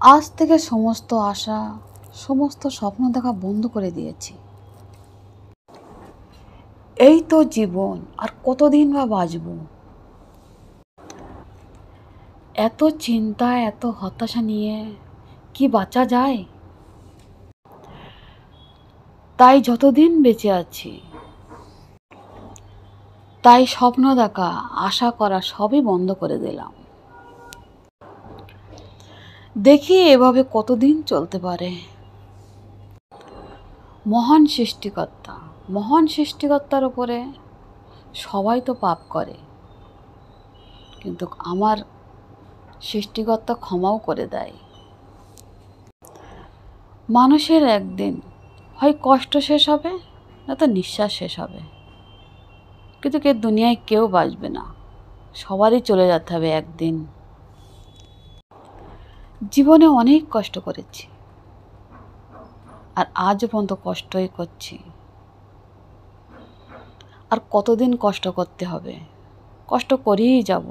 আজ থেকে সমস্ত আশা, সমস্ত স্বপ্ন দেখা বন্ধ করে দিয়েছি। এই তো জীবন, আর কতদিন বা বাঁচব? এত চিন্তা, এত হতাশা নিয়ে কি বাঁচা যায়? তাই যতদিন বেঁচে আছি, তাই স্বপ্ন দেখা, আশা করা সবই বন্ধ করে দিলাম। দেখি এভাবে কতদিন চলতে পারে। মহান সৃষ্টিকর্তার উপরে সবাই তো পাপ করে, কিন্তু আমার সৃষ্টিকর্তা ক্ষমাও করে দেয়। মানুষের একদিন হয় কষ্ট শেষ হবে, নয়তো নিঃশ্বাস শেষ হবে, কিন্তু দুনিয়ায় কেউ বাঁচবে না, সবারই চলে যেতে হবে একদিন। জীবনে অনেক কষ্ট করেছি, আর আজও পর্যন্ত কষ্টই করছি। আর কতদিন কষ্ট করতে হবে? কষ্ট করেই যাব।